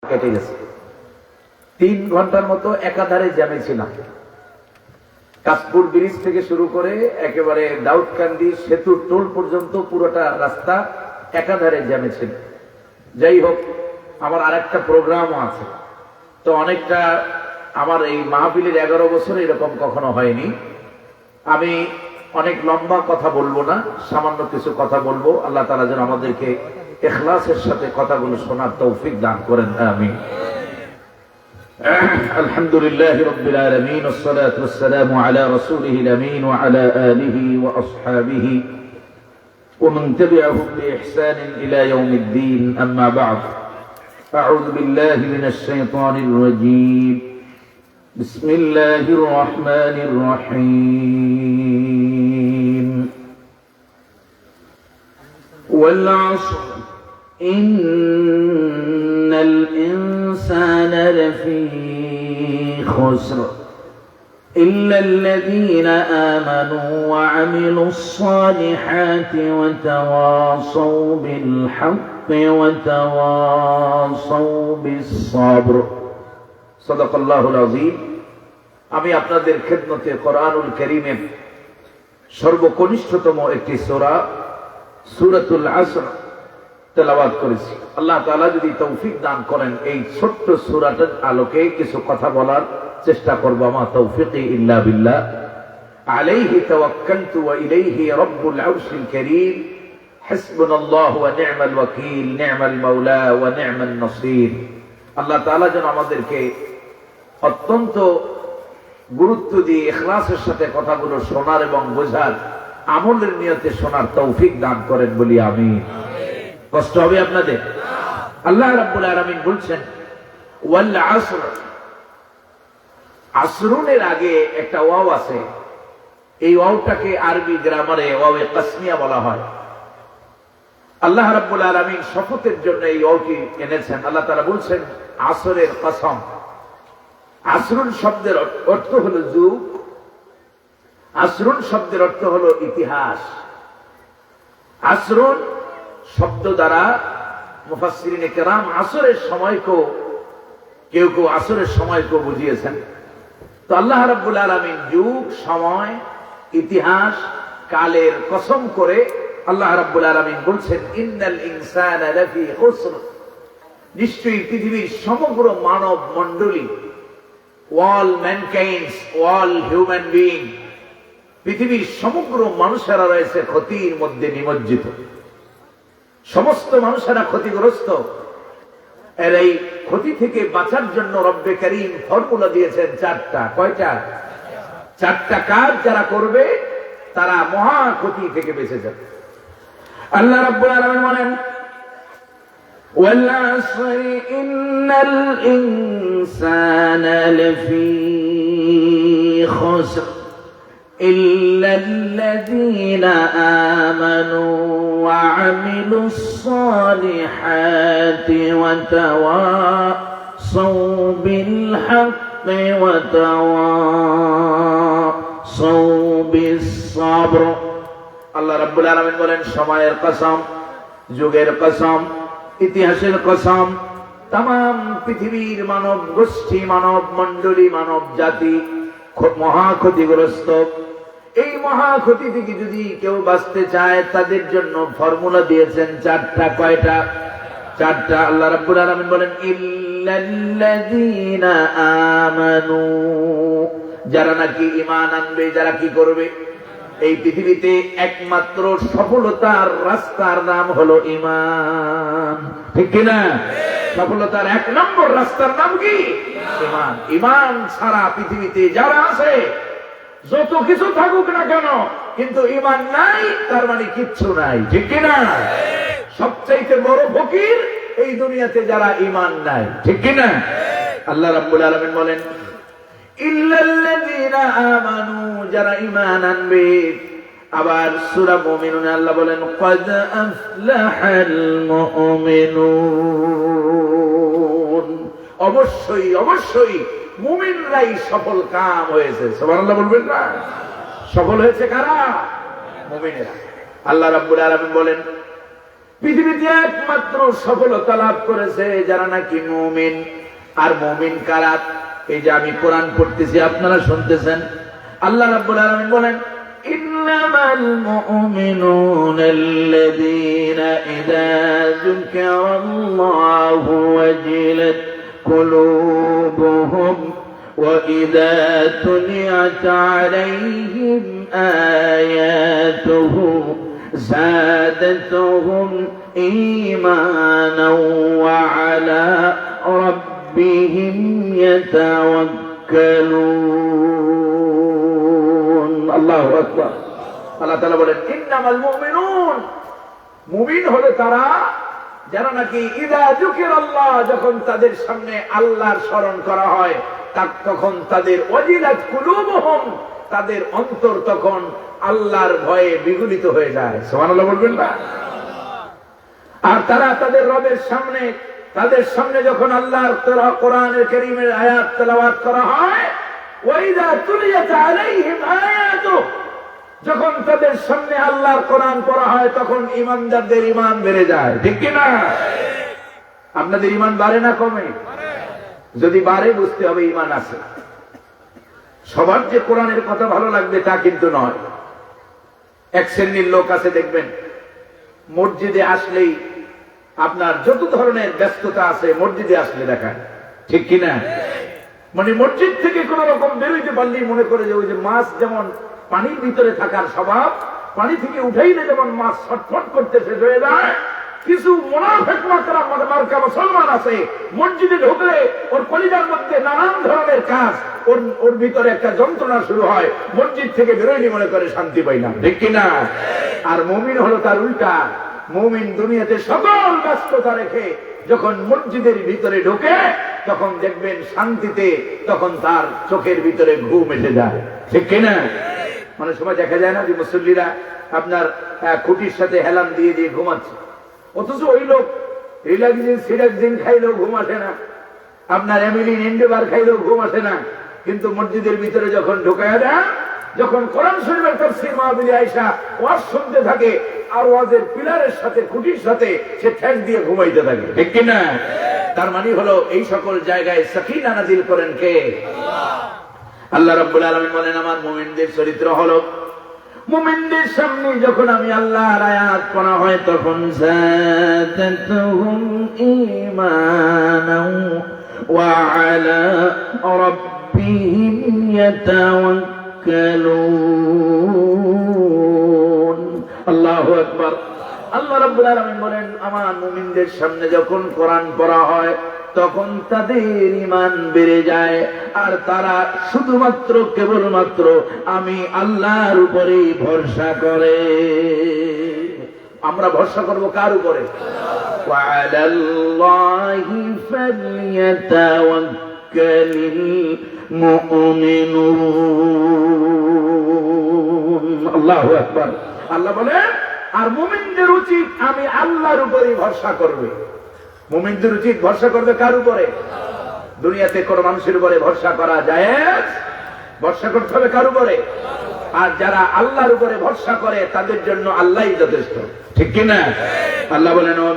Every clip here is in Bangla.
কেটে গেছে। 3 ঘন্টার মতো একাধারে জ্যামে ছিলাম। কাশপুর ব্রিজ থেকে শুরু করে একেবারে দাউদকান্দি সেতু টোল পর্যন্ত পুরোটা রাস্তা একাধারে জ্যামে ছিল। যাই হোক, আমার আরেকটা প্রোগ্রামও আছে, তো অনেকটা আমার এই মাহফিলের 11 বছরে এরকম কখনো হয়নি। আমি অনেক লম্বা কথা বলবো না, সামান্য কিছু কথা বলবো। আল্লাহ তাআলা যেন আমাদেরকে ইখলাসের সাথে কথাগুলো শোনার তৌফিক দান করেন, আমিন। আলহামদুলিল্লাহি রাব্বিল আলামিন, ওয়াসসালাতু ওয়াসসালামু আলা রাসূলিহিল আমিন ওয়া আলা আলিহি ওয়া আসহাবিহি ওয়া মান তাবি'আহুম বিইহসানিন ইলা ইয়াউমিদ্দিন, আম্মা বা'দ। আউযু বিল্লাহি মিনাশ শাইতানির রাজীম। বিসমিল্লাহির রাহমানির রহিম। ওয়াল 'আসর ইন্নাল ইনসানা লাফী খুসর ইল্লাল্লাযীনা আমানু ওয়া আমিলুস সালিহাতি ওয়া তাওয়াসাউ বিল হাক্কি ওয়া তাওয়াসাউ বিস সাবর। সাদাকাল্লাহুল আযীম। আমি আপনাদের খেদমতে কোরআনুল কারীমের সর্বকনিষ্ঠতম একটি সূরা সূরাতুল আসর তেলাওয়াত করেছি। আল্লাহ তাআলা যদি তৌফিক দান করেন, এই ছোট্ট সূরাটার আলোকে কিছু কথা বলার চেষ্টা করব। মা তৌফিকি ইল্লা বিল্লাহ, আলাইহি তাওয়াক্কালতু ওয়া ইলাইহি রাব্বুল আরশিল কারীম, হাসবুনাল্লাহু ওয়া নি'মাল ওয়াকিল, নি'মাল মাওলা ওয়া নি'মান নাসীর। আল্লাহ তাআলা যেন আমাদেরকে অত্যন্ত গুরুত্ব দিয়ে ইখলাসের সাথে কথাগুলো শোনার এবং বোঝার, আমলের নিয়তে শোনার তৌফিক দান করেন বলি আমিন। কষ্ট হবে আপনাদের? আল্লাহ রাব্বুল আলামিন বলছেন ওয়াল আসর। আসরুনের আগে একটা ওয়াও আছে, এই ওয়াওটাকে আরবি গ্রামারে ওয়াওয়ে কাসমিয়া বলা হয়। আল্লাহ রাব্বুল আলামিন শপথের জন্য এই ওয়াওটি এনেছেন। আল্লাহ তাআলা বলছেন আসরের কসম। আসরুন শব্দের অর্থ হলো যুগ, আসরুন শব্দের অর্থ হলো ইতিহাস। আসরুন শব্দ দ্বারা মুফাসসিরিনে কেরাম আসরের সময়কেও কেউ কেউ আসরের সময়কেও বুঝিয়েছেন। তো আল্লাহ রাব্বুল আলামিন যুগ, সময়, ইতিহাস, কালের কসম করে আল্লাহ রাব্বুল আলামিন বলছেন ইন্নাল ইনসানা লাফী খুসর। নিশ্চয়ই পৃথিবীর সমগ্র মানব মণ্ডলী, all mankind, all human being, পৃথিবীর সমগ্র মানুষেরা রয়েছে ক্ষতির মধ্যে নিমজ্জিত। সমস্ত মানুষেরা ক্ষতিগ্রস্ত। এর এই ক্ষতি থেকে বাঁচার জন্য রব্বে কারীম ফর্মুলা দিয়েছেন 4টা। কয়টা? 4টা কাজ যারা করবে তারা মহা ক্ষতি থেকে বেঁচে যাবে। আল্লাহ রাব্বুল আলামিন বলেন ওয়াল আসরি ইন্নাল ইনসানা লাফী খুসর ইল্লাল্লাযীনা আমানু ওয়া আমিলুস সালিহাতি ওয়া তাওয়াসাউ বিল হাক্কি ওয়া তাওয়াসাউ বিস সাবর। আল্লাহ রাব্বুল আলামিন বলেন সময়ের কসম, যুগের কসম, ইতিহাসের কসম, তামাম পৃথিবীর মানব গোষ্ঠী, মানব মণ্ডলী, মানব জাতি মহা ক্ষতিগ্রস্ত। এই মহা ক্ষতি থেকে যদি কেউ বাঁচতে চায় তাদের জন্য ফর্মুলা দিয়েছেন 4টা। কয়টা? 4টা। আল্লাহ রাব্বুল আলামিন বলেন ইল্লাল্লাযীনা আমানু, যারা নাকি ঈমান আনবে, যারা কি করবে? এই পৃথিবীতে একমাত্র সফলতার রাস্তার নাম হলো ঈমান, ঠিক কিনা? সফলতার 1 নম্বর রাস্তার নাম কি? ঈমান। ঈমান ছাড়া পৃথিবীতে যারা আছে, যত কিছু থাকুক না কেন, কিন্তু ঈমান নাই, তার মানে কিচ্ছু নাই, ঠিক কিনা? সবচাইতে বড় ফকির এই দুনিয়াতে যারা ঈমান নাই, ঠিক কিনা? আল্লাহ রাব্বুল আলামিন বলেন ইল্লাল্লাযীনা আমানু, যারা ঈমান আনবে। আবার সূরা মুমিনুনে আল্লাহ বলেন ক্বাদ আফলাহাল মুমিনুন, অবশ্যই অবশ্যই মুমিনরাই সফল কাম হয়েছে। সুবহানাল্লাহ বলবেন না? সফল হয়েছে কারা? মুমিনেরা। আল্লাহ রাব্বুল আলামিন বলেন পৃথিবীতে একমাত্র সফলতা লাভ করেছে যারা নাকি মুমিন। আর মুমিন কারা? এই যে আমি কোরআন পড়তেছি, আপনারা শুনতেছেন, আল্লাহ রাব্বুল আলামিন বলেন, ইন্নামাল মুমিনুনা আল্লাযীনা ইযা যুকিরাল্লাহু ওয়াজিলাত কুলুবুহুম ওয়া ইযা তুলিয়াত আলাইহিম আয়াতুহু زادتهم إيمانا وعلى ربهم يتوكلون الله أكبر আল্লাহ তাআলা বলেন ইন্নামাল মুমিনুন, মুমিন হলো তারা যারা নাকি ইযা যুকিরাল্লাহ, যখন তাদের সামনে আল্লাহর স্মরণ করা হয় তখন তাদের ওয়াজিলাত কুলুবুহুম, তাদের অন্তর তখন আল্লাহর ভয়ে বিগলিত হয়ে যায়। সুবহানাল্লাহ বলবেন না? আর তারা তাদের রবের সামনে, তাদের সামনে যখন আল্লাহর কোরআনের কারীমের আয়াত তেলাওয়াত করা হয়, ওয়াইদা তুলিয়াত আলাইহিম আয়াতু, যখন তাদের সামনে আল্লাহর কোরআন পড়া হয় তখন ঈমানদারদের ঈমান বেড়ে যায়। ঠিক কি না? আপনাদের ঈমান বাড়ে না কমে? যদি বাড়ে বুঝতে হবে ঈমান আছে। সবার যে কোরআনের কথা ভালো লাগবে তা কিন্তু নয়। এক শ্রেণীর লোক আছে দেখবেন, মসজিদে আসলেই আপনার যত ধরনের ব্যস্ততা আছে মসজিদে আসলে দেখায়। ঠিক কিনা? মানে মসজিদ থেকে কোন রকম বেরোইতে পারলেই মনে করে যে ওই যে মাছ যেমন পানির ভিতরে থাকার স্বভাব, পানি থেকে উঠাইলে যেমন মাছ ছটফট করতে শেষ হয়ে যায়, কিছু মুনাফিক মার্কা মুসলমান আছে, মসজিদে ঢুকলে ওর কলিজার মধ্যে নানান ধরনের কাজ, ওর ভিতরে একটা যন্ত্রণা শুরু হয়, মসজিদ থেকে বেরোয়নি মনে করে শান্তি পাই না। ঠিক কিনা? আর মুমিন হলো তার উল্টা। মুমিন দুনিয়াতে সকল ব্যস্ততা রেখে যখন মসজিদের ভিতরে ঢোকে তখন দেখবেন শান্তিতে, তখন তার চোখের ভিতরে ঘুম এসে যায়। ঠিক কিনা? মানে সময় দেখা যায় না যে মুসল্লিরা আপনার খুঁটির সাথে হেলান দিয়ে দিয়ে ঘুমাচ্ছে, অথচ ওই লোক রিল্যাক্সিন সিরাক্সিন খাইলেও ঘুম আসে না, আপনার অ্যামিলিন এন্ডেভার খাইলেও ঘুম আসে না, কিন্তু মসজিদের ভিতরে যখন ঢোকায় দেয়, যখন কোরআন শরীফের তাফসীর মাহফিলে আয়েশা ওয়াজ শুনতে থাকে আর ওয়াজের পিলারের সাথে খুঁটির সাথে সে ঠ্যাং দিয়ে ঘুমাইতে থাকে। ঠিক কিনা? তার মানে হলো এই সকল জায়গায় সাকিনা নাযিল করেন কে? আল্লাহ রাব্বুল আলামিন বলেন আমার মুমিনদের চরিত্র হলো, মুমিনদের সামনে যখন আমি আল্লাহর আয়াত পড়া হয় তখন যাদাতুহুম ঈমানাও ওয়া আলা রাব্বিহিম ইয়াতাওয়াক্কালুন। আল্লাহু আকবার। আল্লাহ রাব্বুল আলামিন বলেন আমার মুমিনদের সামনে যখন কোরআন পড়া হয় তখন তাদের ঈমান বেড়ে যায়, আর তারা শুধুমাত্র কেবলমাত্র আমি আল্লাহর উপরেই ভরসা করে। আমরা ভরসা করব কার উপরে? ওয়া আলাল্লাহি ফালইয়াতাওয়াক্কালিল মুমিনুন। আল্লাহু আকবার। আল্লাহ বলেন আর মুমিনদের উচিত আমি আল্লাহর উপরেই ভরসা করবে। মুমিনদের উচিত ভরসা করবে কার উপরে? দুনিয়াতে কোন মানুষের উপরে ভরসা করা জায়েজ? ভরসা করতে হবে কার উপরে? আর যারা আল্লাহর উপরে ভরসা করে তাদের জন্য আল্লাহই যথেষ্ট। ঠিক কি না? আল্লাহ বলেন ওয়া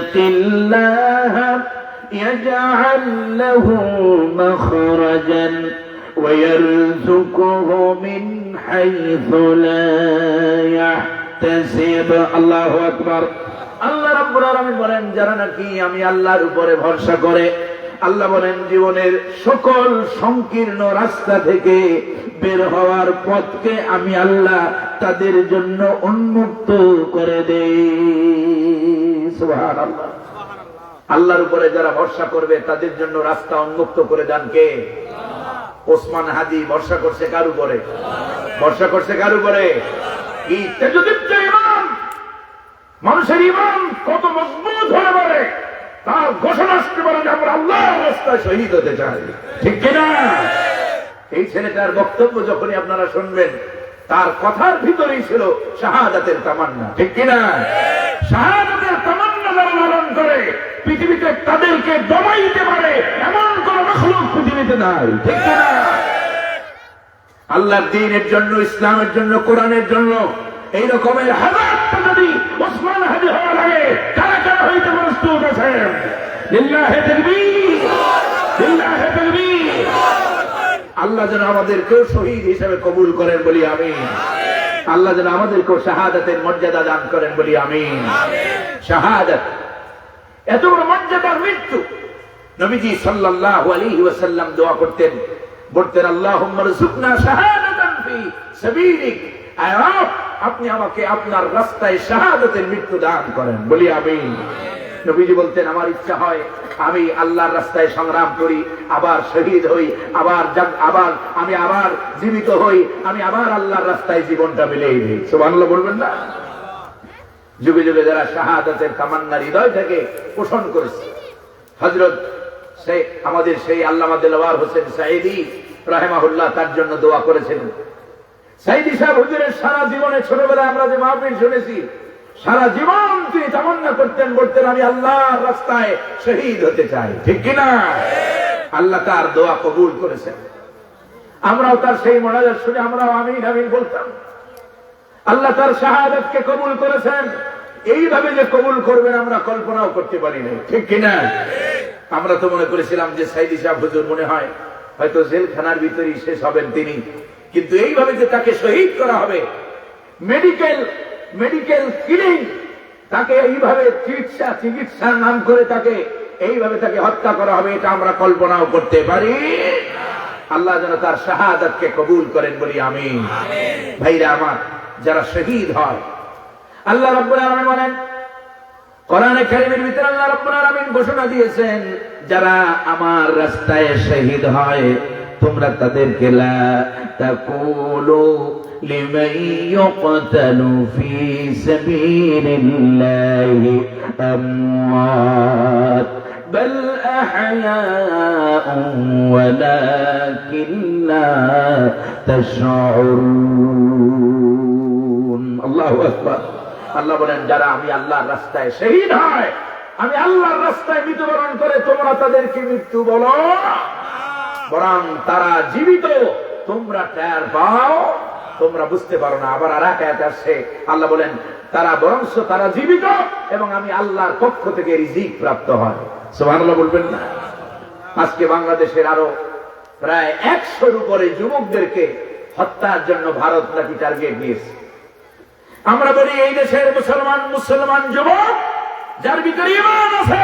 ইয়াত্তাকিল্লাহা ইয়াজআল লাহু মাখরাজান ওয়া ইয়ারযুকুহু মিন হাইথু লা ইয়াহতাসিব। আল্লাহু আকবার। আল্লাহ রাব্বুল আলামিন বলেন যারা নাকি আমি আল্লাহর উপরে ভরসা করে, আল্লাহ বলেন জীবনের সকল সংকীর্ণ রাস্তা থেকে বের হওয়ার পথকে আমি আল্লাহ তাদের জন্য উন্মুক্ত করে দেই। সুবহানাল্লাহ। আল্লাহর উপরে যারা ভরসা করবে তাদের জন্য রাস্তা উন্মুক্ত করে দেন কে? ওসমান হাদি ভরসা করছে কার উপরে? ভরসা করছে কার উপরে? কি তেজদীপ্ত ঈমান! মানুষের ঈমান কত মজবুত হয়ে পারে তার ঘোষণা আসতে পারে যে আমরা আল্লাহর রাস্তায় শহীদ হতে চাই। ঠিক কিনা? এই ছেলেটার বক্তব্য যখনই আপনারা শুনবেন তার কথার ভিতরেই ছিল শাহাদাতের তামান্না। ঠিক কিনা? শাহাদাতের তামান্না যারা লালন করে পৃথিবীতে তাদেরকে দমাইতে পারে এমন কোন মাখলুক পৃথিবীতে নাই। ঠিক কিনা? আল্লাহর দ্বীনের জন্য, ইসলামের জন্য, কোরআনের জন্য এই রকমের হাজারটা যদি ওসমান হাজি হওয়া লাগে, কারা কারা হইতে প্রস্তুত আছেন? লিল্লাহি তাকবীর, লিল্লাহি তাকবীর। আল্লাহ যেন আমাদেরকেও শহীদ হিসেবে কবুল করেন বলি আমিন। আল্লাহ যেন আমাদেরকেও শাহাদাতের মর্যাদা দান করেন বলি আমিন। শাহাদাত এত বড় মর্যাদার মৃত্যু। নবীজি সাল্লাল্লাহু আলাইহি ওয়াসাল্লাম দোয়া করতেন, বলতেন আল্লাহুম্মা রযুকনা শাহাদাতান ফি সাবিলিক, আয় রব আপনি আমাকে আপনার রাস্তায় শাহাদাতের মৃত্যু দান করেন বলি আমিন। নবীজি বলতেন আমার ইচ্ছা হয় আমি আল্লাহর রাস্তায় সংগ্রাম করি, আবার শহীদ হই, আবার আমি আবার জীবিত হই, আমি আবার আল্লাহর রাস্তায় জীবনটা মিলিয়ে দিই। সুবহানাল্লাহ বলবেন না? যুগে যুগে যারা শাহাদাতের তামান্না হৃদয় থেকে পোষণ করেছে, হযরত আমাদের সেই আল্লামা দেলওয়ার হোসেন সাঈদী রাহিমাহুল্লাহ তার জন্য দোয়া করেছিলেন। সাঈদী সাহেব হুজুরের সারা জীবনে ছোটবেলায় আমরা যে মাহফিল শুনেছি, সারা জীবন তিনি তামান্না করতেন, বলতেন আমি আল্লাহর রাস্তায় শহীদ হতে চাই, ঠিক কিনা? আল্লাহ তার দোয়া কবুল করেছেন। আমরাও তার সেই মোনাজাত শুনে আমরাও আমিন আমিন বলতাম। আল্লাহ তার শাহাদাতকে কবুল করেছেন। এইভাবে যে কবুল করবেন আমরা কল্পনাও করতে পারি না, ঠিক কিনা? আমরা তো মনে করেছিলাম যে সাঈদী সাহেব হুজুর মনে হয় হয়তো জেলখানার ভিতরেই শেষ হবেন তিনি, কিন্তু এইভাবে যে তাকে শহীদ করা হবে, মেডিকেল কিলিং, তাকে এইভাবে চিকিৎসার নাম করে তাকে এইভাবে তাকে হত্যা করা হবে, এটা আমরা কল্পনাও করতে পারি। আল্লাহ যেন তার শাহাদাতকে কবুল করেন বলি আমিন। ভাইরা আমার, যারা শহীদ হয় আল্লাহ রাব্বুল আলামিন বলেন, কোরআনে কারীমের ভিতরে আল্লাহ রাব্বুল আলামিন ঘোষণা দিয়েছেন যারা আমার রাস্তায় শহীদ হয় তোমরা তাদেরকে লা তাকুলু লিমান ইউকতালু ফি সাবিলিল্লাহি আমওয়াত বাল আহয়াউন ওয়ালাকিন লা তাশউরুন। আল্লাহু আকবার। আল্লাহ বলেন যারা আমি আল্লাহর রাস্তায় শহীদ হয়, আমি আল্লাহর রাস্তায় মৃত্যুবরণ করে তোমরা তাদেরকে মৃত্যু বলো, বরং তারা জীবিত, তোমরা টের পাও, তোমরা বুঝতে পারো না। আবার আর এক আয়াত আসছে, আল্লাহ বলেন তারা বরংস তারা জীবিত এবং আমি আল্লাহর পক্ষ থেকে রিজিক প্রাপ্ত হয়। সুবহানাল্লাহ বলবেন না? আজকে বাংলাদেশের আরো প্রায় 100-র উপরে যুবকদেরকে হত্যার জন্য ভারত নাকি টার্গেট দিয়েছে। আমরা বলি এই দেশের মুসলমান যুবক যার ভিতরে ঈমান আছে,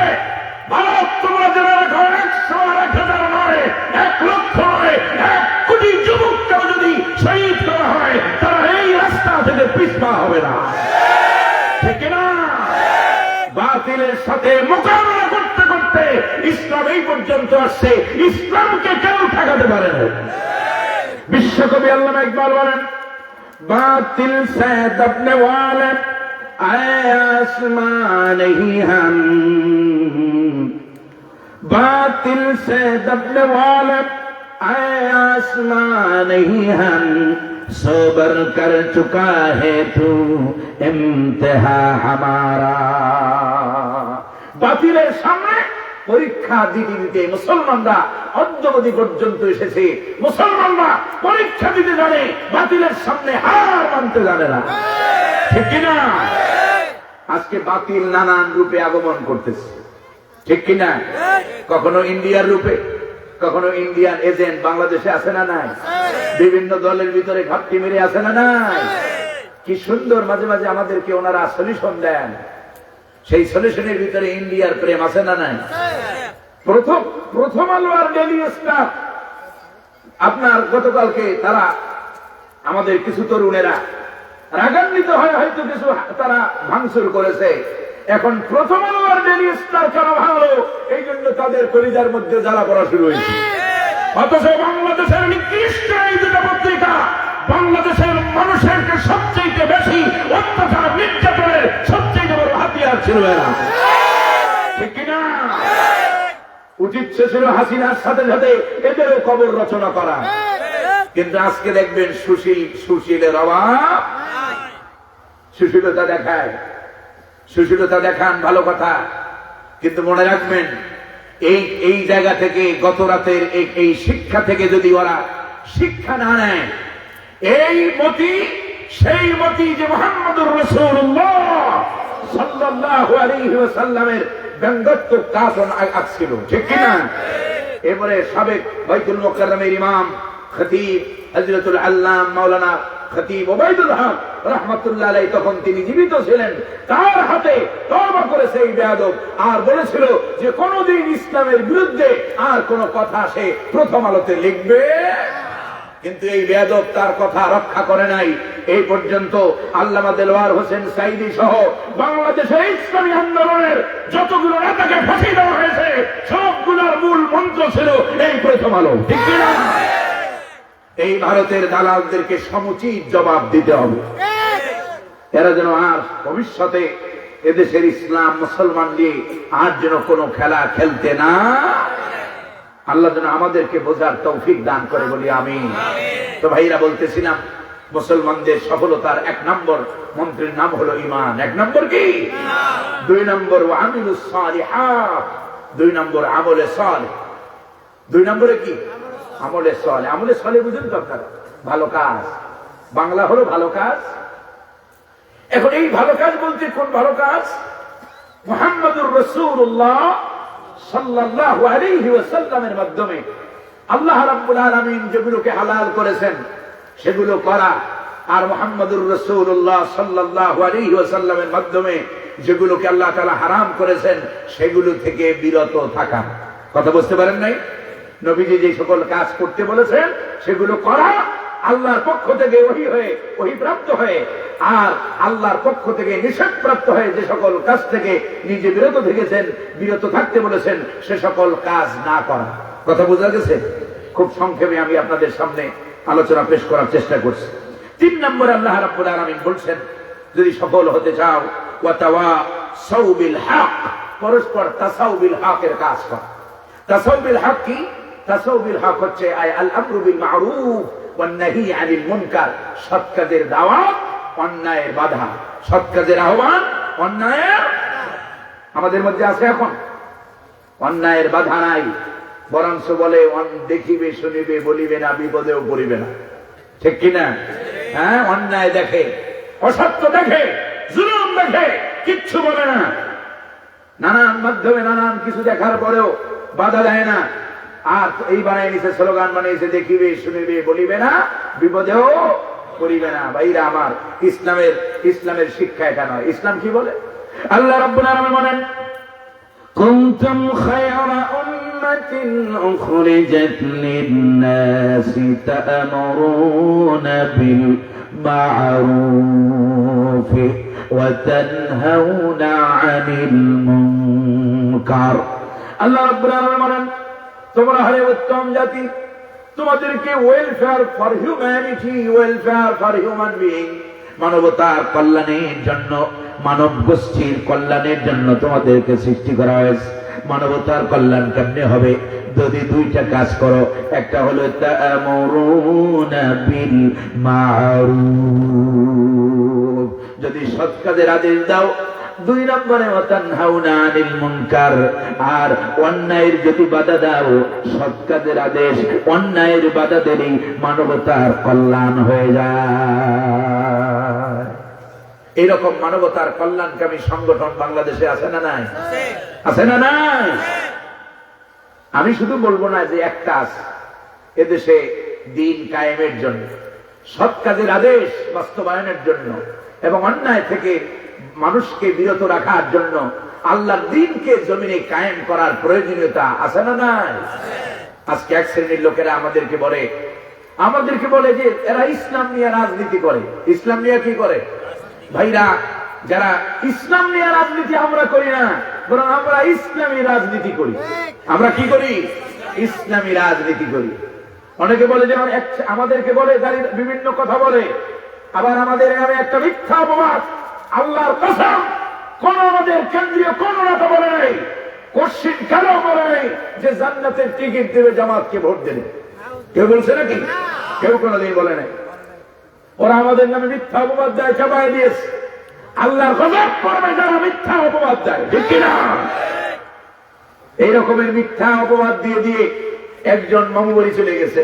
ভারত তোমরা জেনে রাখো 100 আর 1000 নয়, 1 লক্ষ নয়, 1 কোটি যুবককেও যদি শহীদ করা হয় তারা এই রাস্তা থেকে পিছপা হবে না, ঠিক না? বাতিলের সাথে মোকাবিলা করতে করতে ইসলাম এই পর্যন্ত আসছে, ইসলামকে কেউ ঠেকাতে পারে না। বিশ্বকবি আল্লামা ইকবাল বলেন, बातिल से दबने वाले आए आसमान ही हम, बातिल से दबने वाले आए आसमान ही हम, सोबर कर चुका है तू इम्तिहा हमारा। बातिलेर सामने পরীক্ষা দিতে দিতে মুসলমানরা অদ্যবধি পর্যন্ত এসেছে। মুসলমানরা পরীক্ষা দিতে জানে, বাতিলের সামনে হার মানতে জানে না, ঠিক কিনা? আজকে বাতিল নানান রূপে আগমন করতেছে, ঠিক কিনা? কখনো ইন্ডিয়ার রূপে, কখনো ইন্ডিয়ান এজেন্ট বাংলাদেশে আছে না নাই? বিভিন্ন দলের ভিতরে ঘাপটি মেরে আছে না নাই? কি সুন্দর মাঝে মাঝে আমাদেরকে ওনারা সলিউশন দেন। সেই সলিউশনের ভিতরে ইন্ডিয়ার প্রেম আছে না নাই? প্রথম আলো আর ডেইলি স্টার, আপনার গতকালকে তারা আমাদের কিছু তরুণেরা রাগান্বিত হয়, হয়তো কিছু তারা ভাঙচুর করেছে। এখন প্রথম আলো আর ডেইলি স্টার কেন ভাঙলো? এই জন্য তাদের কলিজার মধ্যে জ্বালা পড়া শুরু হয়েছে। অথচ বাংলাদেশের নিকৃষ্ট এই দুটো পত্রিকা বাংলাদেশের মানুষেরকে সবচেয়ে বেশি অত্যাচার নির্যাতনের সবচেয়ে বড় হাতিয়ার ছিল এরা, ঠিক কিনা? উচিত ছিল হাসিনার সাথে সাথে এদেরও কবর রচনা করা, কিন্তু আজকে দেখবেন সুশীলের অভাব। সুশীলতা দেখায়, সুশীলতা দেখান ভালো কথা, কিন্তু মনে রাখবেন এই জায়গা থেকে গত রাতের এই শিক্ষা থেকে যদি ওরা শিক্ষা না নেয়, এই মতি সেই মতি যে মুহাম্মদুর রাসূলুল্লাহ সাল্লাল্লাহু আলাইহি ওয়াসাল্লামের ব্যঙ্গাত্মক কাফন আঁকছিল, ঠিক কিনা? এবারে সাবেক বাইতুল মুকাররমের ইমাম খতিব হযরতুল আল্লাম মাওলানা খতিব ওবাইদুল হক রাহমাতুল্লাহ আলাইহি, তখন তিনি জীবিত ছিলেন, তার হাতে তওবা করেছে এই বেয়াদব, আর বলেছিল যে কোনদিন ইসলামের বিরুদ্ধে আর কোন কথা সে প্রথম আলোতে লিখবে। কিন্তু এই বেয়াদব তার কথা রক্ষা করে নাই। এই পর্যন্ত আল্লামা দেলোয়ার হোসেন সাইদি সহ বাংলাদেশের ইসলামী আন্দোলনের যতগুলো নেতাকে ফাঁসি দেওয়া হয়েছে সবগুলোর মূল মন্ত্র ছিল এই প্রথম আলো, ঠিক কিনা? এই ভারতের দালালদেরকে সমুচিত জবাব দিতে হবে। এরা যেন আর ভবিষ্যতে এদেশের ইসলাম মুসলমান দিয়ে আর যেন কোনো খেলা খেলতে না। আল্লাহ যেন আমাদেরকে বোঝার তৌফিক দান করে, বলি আমিন। তো ভাইরা, বলতেছিলাম মুসলমানদের সফলতার 1 নম্বর মন্ত্রের নাম হলো ঈমান। 1 নম্বর কি? 2 নম্বর ওয়ামিলুস সালিহাত, 2 নম্বর আমলে সালেহ। 2 নম্বরে কি? আমলে সালেহ। আমলে সালেহ বুঝেন তো আপনারা? ভালো কাজ, বাংলা হলো ভালো কাজ। এখন এই ভালো কাজ বলতে কোন ভালো কাজ? মুহাম্মদুর রাসূলুল্লাহ সাল্লাল্লাহু আলাইহি ওয়াসাল্লামের মাধ্যমে আল্লাহ রাব্বুল আলামিন যেগুলোকে হালাল করেছেন সেগুলো করা, আর মুহাম্মদুর রাসূলুল্লাহ সাল্লাল্লাহু আলাইহি ওয়াসাল্লামের মাধ্যমে যেগুলোকে আল্লাহ তাআলা হারাম করেছেন সেগুলো থেকে বিরত থাকা। কথা বুঝতে পারেন নাই? নবীজি যে সকল কাজ করতে বলেছেন সেগুলো করা, আল্লাহর পক্ষ থেকে ওহী প্রাপ্ত হয়ে, আর আল্লাহর পক্ষ থেকে নিষেধ প্রাপ্ত হয়ে যে সকল কাজ থেকে নিজে বিরত থেকেছেন, বিরত থাকতে বলেছেন, সে সকল কাজ না করা। কথা বোঝা গেছে? খুব সংক্ষেপে আমি আপনাদের সামনে আলোচনা পেশ করার চেষ্টা করছি। 3 নম্বরে আল্লাহ রাব্বুল আলামিন বলছেন, যদি সফল হতে চাও ওয়াতাওয়াসাউ বিল হক, পরস্পর তাসাউ বিল হকের কাজ কর। তাসাউ বিল হক কি? তাসাউ বিল হক হচ্ছে আল আমরু বিল মারুফ ওয়ান নাহি আনিল মুনকার, সৎ কাজের দাওয়াত, অন্যায়ের বাধা। সৎ কাজের আহ্বান, অন্যায়ের। আমাদের মধ্যে আছে এখন অন্যায়ের বাধা নাই, বরঞ্চ বলে দেখিবে শুনিবে বলিবে না, বিপদেও পড়িবে না, ঠিক কিনা? হ্যাঁ, অন্যায় দেখে, অসত্য দেখে, জুলুম দেখে, কিচ্ছু বলে না। নানান মাধ্যমে নানান কিছু দেখার পরেও বাধা দেয় না। আর এই বানায় নিছে, স্লোগান বানিয়েছে, দেখিবে শুনিবে বলিবে না, বিপদেও পড়িবে না। ভাইরা আমার, ইসলামের শিক্ষা এটা নয়। ইসলাম কি বলে? আল্লাহ রাব্বুল আলামিন বলেন, কুনতুম খায়রা উম্মাতিন উখরিজাত লিন-নাসি তা'মুরুনা বিল মা'রুফ ওয়া তানহাউনা 'আনিল মুনকার। আল্লাহ রাব্বুল আলামিন বলেন, তোমরা হলে উত্তম জাতি, তোমাদেরকে welfare for humanity, welfare for human being, মানবতার কল্যাণের জন্য, মানব গোষ্ঠীর কল্যাণের জন্য তোমাদেরকে সৃষ্টি করা হয়েছে। মানবতার কল্যাণ কেমনে হবে? যদি 2টা কাজ করো। একটা হলো তা'মুরুনা বিল মা'রুফ, যদি সৎ কাজের আদেশ দাও। 2 নম্বরে ওয়া তানহাউনা আনিল মুনকার, আর অন্যায়ের যদি বাধা দাও। সৎ কাজের আদেশ, অন্যায়ের বাধা দিলেই মানবতার কল্যাণ হয়ে যায়। এরকম মানবতার কল্যাণকামী সংগঠন বাংলাদেশে আছে না নাই? আছে না নাই? আমি শুধু বলবো না যে এক কাজ, এদেশে দিন কায়েমের জন্য, সৎ কাজের আদেশ বাস্তবায়নের জন্য এবং অন্যায় থেকে মানুষকে বিরত রাখার জন্য আল্লাহর দ্বীনকে জমিনে কায়েম করার প্রয়োজনীয়তা আছে না নাই? আজকে এক শ্রেণীর লোকেরা আমাদেরকে বলে যে এরা ইসলাম নিয়ে রাজনীতি করে। ইসলাম নিয়ে কি করে? ভাইরা, যারা ইসলাম নিয়ে রাজনীতি আমরা করি না, বরং আমরা ইসলামী রাজনীতি করি। আমরা কি করি? ইসলামী রাজনীতি করি। অনেকে বলে যে আমাদেরকে বলে, বিভিন্ন কথা বলে, আবার আমাদের নামে একটা মিথ্যা অপবাদ। আল্লাহর কসম, কোন আমাদের কেন্দ্রীয় কোন নেতা বলে নাই, কোশ্চিন কেন বলে নাই যে জান্নাতের টিকিট দেবে জামাতকে ভোট দেবে। কেউ বলছে নাকি? কেউ কোনদিন বলে নাই। ওরা আমাদের নামে মিথ্যা অপবাদ দেয়, চাপায় দিয়েছে। আল্লাহর গজব করবে যারা মিথ্যা অপবাদ দেয়, ঠিক কিনা? এই রকমের মিথ্যা অপবাদ দিয়ে দিয়ে একজন মামু বাড়ি চলে গেছে।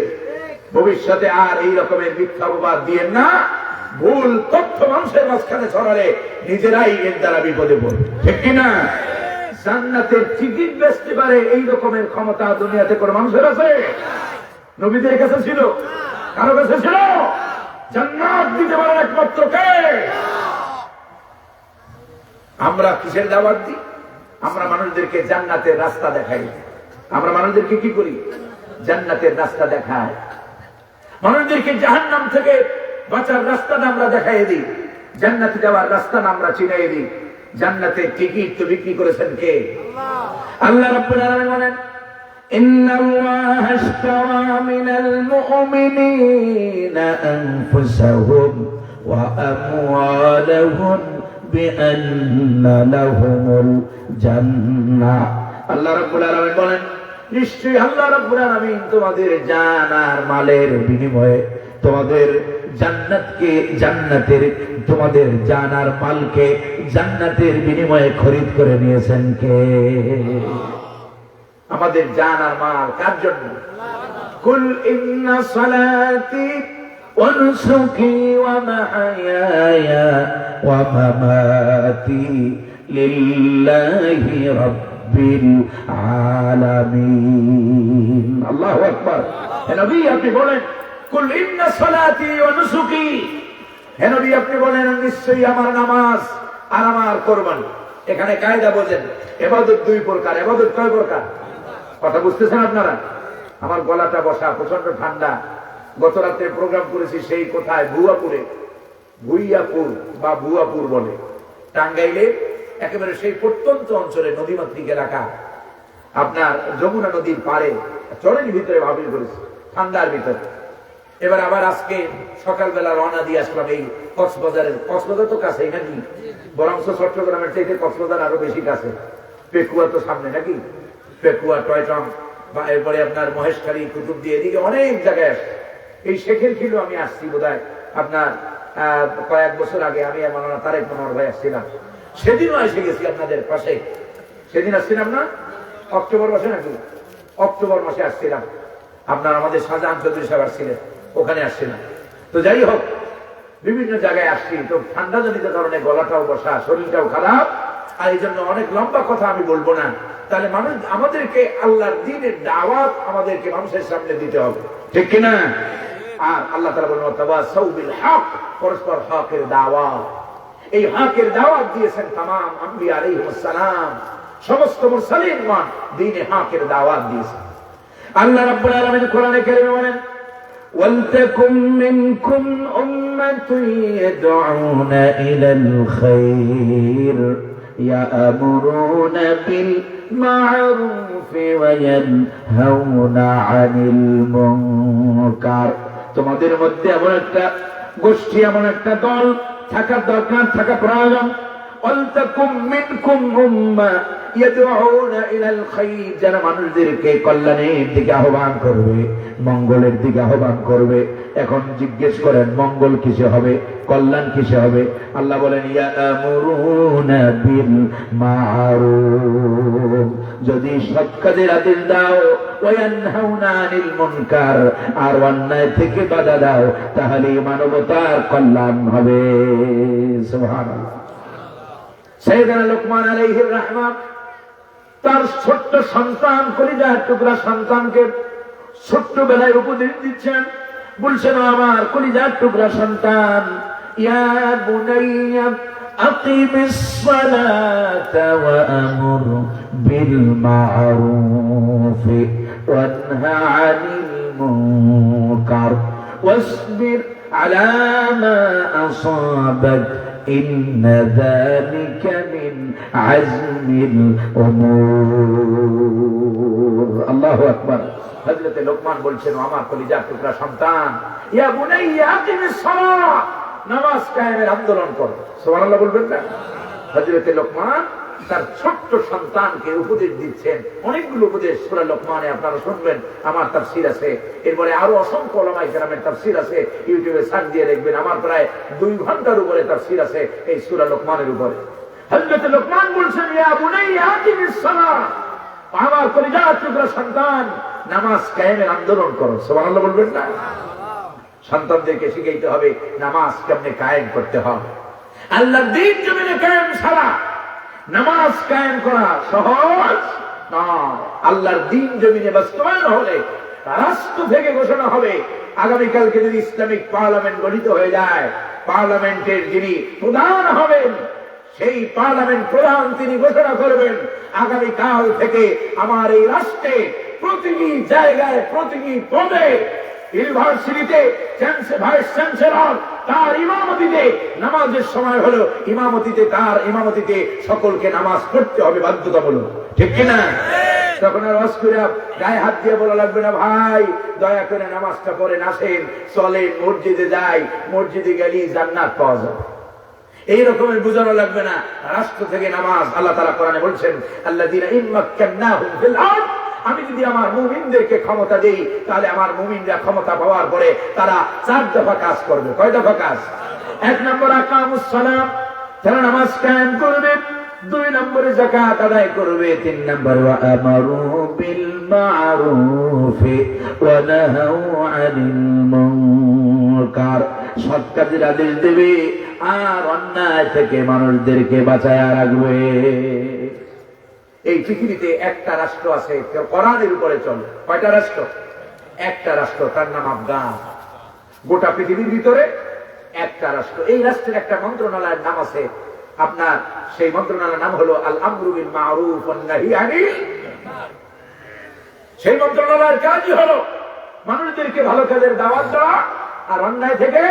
ভবিষ্যতে আর এই রকমের মিথ্যা অপবাদ দিয়েন না, ভুল তথ্য মানুষের মাঝখানে ছড়ালে নিজেরাই এর দ্বারা বিপদে পড়বে, ঠিক কিনা? জান্নাতের টিকিট বেচতে পারে এই রকমের ক্ষমতা দুনিয়াতে কোনো মানুষের আছে? নবীদের কাছে ছিল? কারো কাছে ছিল? জান্নাত দিতে পারে একমাত্র কে? আমরা কিসের দাওয়াত দিই? আমরা মানুষদেরকে জান্নাতের রাস্তা দেখাই। আমরা মানুষদেরকে কি করি? জান্নাতের রাস্তা দেখায়। মানুষদেরকে জাহান্নাম থেকে বাঁচার রাস্তাটা আমরা দেখাই দিই, জান্নাতে যাওয়ার রাস্তাটা আমরা চিনাই দিই। জান্নাতের টিকিট তো বিক্রি করেছেন কে? আল্লাহ রাব্বুল আলামিন বলেন, ইন্নাল্লাহা আশতারা মিনাল মুমিনিনা আনফুসাহুম ওয়া আমওয়ালাহুম বিআন্না লাহুমুল জান্নাহ। আল্লাহ রাব্বুল আলামিন বলেন, নিশ্চয়ই আল্লাহ রাব্বুল আলামিন তোমাদের জান আর মালের বিনিময়ে তোমাদের জান্নাতকে, জান্নাতের তোমাদের জান আর মালকে জান্নাতের বিনিময়ে খরিদ করে নিয়েছেন কে? আমাদের জান আর মাল কার জন্য? কুল ইন্না সালাতি ওয়া নুসুকি ওয়া মাহইয়ায়া ওয়া মামাতি লিল্লাহি রাব্বিল আলামিন। আল্লাহু আকবার। হে নবী আপনি বলেন, কুল ইন্না সালাতি ওয়া নুসুকি, হে নবী আপনি বলেন নিশ্চয়ই আমার নামাজ আর আমার কুরবানি। এখানে কায়দা বোঝেন, ইবাদত দুই প্রকার। ইবাদত কয় প্রকার? কথা বুঝতেছেন আপনারা? আমার গলাটা বসা, প্রচন্ড ঠান্ডা। গত রাতে প্রোগ্রাম করেছি সেই কোথায় ভুয়াপুরে, ভুইয়াপুর বা ভুয়াপুর বলে, টাঙ্গাইলে একেবারে সেই প্রত্যন্ত অঞ্চলে নদীমাতৃক এলাকা, আপনার যমুনা নদীর পাড়ে চরের ভিতরে ভাবিল করেছি, ঠান্ডার ভিতরে। এবার আবার আজকে সকালবেলা রওনা দিয়ে আসলাম এই কক্সবাজারের। কক্সবাজার তো কাছেই নাকি, বরঞ্চ চট্টগ্রামের থেকে কক্সবাজার আরো বেশি কাছে। পেকুয়া তো সামনে নাকি, পেকুয়া, টয়টং, বা এরপরে আপনার মহেশখালী, কুতুবদিয়া, এদিকে অনেক জায়গায় আসছে। এই শেখের খিলো আমি আসছি বোধহয় আপনার কয়েক বছর আগে। আমি মাওলানা তারেক মনোহর ভাই আসছিলাম, সেদিনও এসে গেছি আপনাদের পাশে। সেদিন আসছিলাম না, অক্টোবর মাসে নাকি, অক্টোবর মাসে আসছিলাম। আপনার আমাদের শাহজাহান চৌধুরী সাহেব আসছিলেন, ওখানে আসছিলাম। তো যাই হোক, বিভিন্ন জায়গায় আসছি। তো ঠান্ডা জনিত কারণে গলাটাও বসা, শরীরটাও খারাপ, আর এই জন্য অনেক লম্বা কথা আমি বলবো না। তাহলে মানুষ, আমাদেরকে আল্লাহর দ্বীনের দাওয়াত আমাদেরকে মানুষের সামনে দিতে হবে, ঠিক কিনা? আর আল্লাহ তাআলা বলেন, ওয়াতাওয়াসাউ বিল হক, পরস্পর হকের দাওয়াত। এই হকের দাওয়াত দিয়েছেন তামাম আম্বিয়া আলাইহিস সালাম, সমস্ত মুরসালিনগণ দ্বীনে হকের দাওয়াত দিয়েছেন। আল্লাহ রাব্বুল আলামিন কোরআনে কারীমে বলেন, ওয়ালতাকুম মিনকুম উম্মাতুন ইয়াদউনা ইলাল খায়র ইয়া'মুরুনা বিল মা'রুফ ওয়া ইয়ানহাউনা আনিল মুনকার। তোমাদের মধ্যে এমন একটা গোষ্ঠী, এমন একটা দল থাকার দরকার, থাকা প্রয়োজন। ওয়ালতাকুম মিনকুম উম্মাহ ইয়াদউনা ইলাল খায়র, যারা মানুষদেরকে কল্যাণের দিকে আহ্বান করবে, মঙ্গলের দিকে আহ্বান করবে। এখন জিজ্ঞেস করেন মঙ্গল কিসে হবে, কল্যাণ কিসে হবে? আল্লাহ বলেন, ইয়া'মুরুনা বিল মা'রুফ, যদি সৎ কাজের আদেশ দাও, ওয়া ইয়ানহাউনা আনিল মুনকার, আর অন্যায় থেকে বাধা দাও, তাহলে মানবতার কল্যাণ হবে। সুবহানাল্লাহ। সাইয়েদনা লোকমান আলাইহির রাহমা তার ছোট্ট সন্তান, কলিজার টুকরা সন্তানকে ছোট্টবেলায় উপদেশ দিচ্ছেন, বলছেন, আমার কলিজার টুকরা সন্তান, ইয়া বুনাইয়া আকিমিস সালাতা ওয়া আমুর বিল মা'রুফ ওয়া নাহা আনিল মুনকার ওয়াসবির আলা মা আসাবাক ইন্না যালিকা মিন আজমিল উমুর। আল্লাহু আকবার। হযরত লোকমান বলছেন, আমার কলিজার টুকরা সন্তান, ইয়া বুনাইয়া আকিমিস সালাত, নামাজ কায়েমের আন্দোলন করো। সুবহানাল্লাহ বলবেন না? হযরত লোকমান তার ছোট্ট সন্তানকে উপদেশ দিচ্ছেন। অনেকগুলো উপদেশ সূরা লোকমানে আপনারা শুনবেন, আমার তাফসীর আছে, এরপরে আরো অসংখ্য উলামায়ে কেরামের তাফসীর আছে, ইউটিউবে সার্চ দিয়ে দেখবেন। আমার প্রায় 2 ঘন্টার উপরে তাফসীর আছে এই সূরা লোকমানের উপরে। হযরত লোকমান বলছেন, ইয়া বুনাইয়া আকিমিস সালাত, আমার কলিজার টুকরা সন্তান, নামাজ কায়েমের আন্দোলন করো। সুবহানাল্লাহ বলবেন না? সন্তানদেরকে শিখাইতে হবে নামাজ কেমনে কায়েম করতে হবে। আল্লাহর দ্বীন জমিনে কায়েম ছাড়া নামাজ কায়েম করা সহজ নয়। আল্লাহর দ্বীন জমিনে বাস্তবায়ন হলে রাষ্ট্র থেকে ঘোষণা হবে, আগামীকালকে যদি ইসলামিক পার্লামেন্ট গঠিত হয়ে যায়, পার্লামেন্টের যিনি প্রধান হবেন সেই পার্লামেন্ট প্রধান তিনি ঘোষণা করবেন, আগামীকাল থেকে আমার এই রাষ্ট্রে প্রতিটি জায়গায় প্রতিটি পদে ইউনিভার্সিটিতে ভাইস চ্যান্সেলর তার ইমামতিতে নামাজের সময় হলো তার ইমামতিতে সকলকে নামাজ পড়তে হবে বাধ্যতামূলক, ঠিক কিনা? তখন আর অস্কুরা গায়ে হাত দিয়ে বলা লাগবে না, ভাই দয়া করে নামাজটা পড়েন, আসেন চলেন মসজিদে যাই, মসজিদে গেলেই জান্নাত পাওয়া যাবে, এই রকমের বুঝানো লাগবে না। রাষ্ট্র থেকে নামাজ আল্লাহ তাআলা কোরআনে বলছেন, আল্লাযীনা ইম্মাক্কান্নাহুম ফিল আরদ, আমি যদি আমার মুমিনদেরকে ক্ষমতা দেই তাহলে আমার মুমিনরা ক্ষমতা পাওয়ার পরে তারা 4 দফা কাজ করবে। কয় দফা কাজ? 1 নম্বর আকামুস সালাম, তারা নামাজ কায়েম করবে। 2 নম্বরে যাকাত আদায় করবে। 3 নম্বর ওয়া আমারু বিল মা'রুফ ওয়া নাহাউ আনিল মুনকার, সৎ কাজের আদেশ দেবে আর অন্যায় থেকে মানুষদেরকে বাঁচায় রাখবে। এই পৃথিবীতে একটা রাষ্ট্র আছে কোরআনের উপরে চলে। কয়টা রাষ্ট্র? একটা রাষ্ট্র, তার নাম আফগান। গোটা পৃথিবীর ভিতরে একটা রাষ্ট্র। এই রাষ্ট্রের একটা মন্ত্রণালয়ের নাম আছে আপনার, সেই মন্ত্রণালয়ের নাম হলো আল আমরু বিল মা'রুফ ওয়ান নাহি আনিল মুনকার। সেই মন্ত্রণালয়ের কাজই হলো মানুষদেরকে ভালো কাজের দাওয়াত দেওয়া আর অন্যায় থেকে,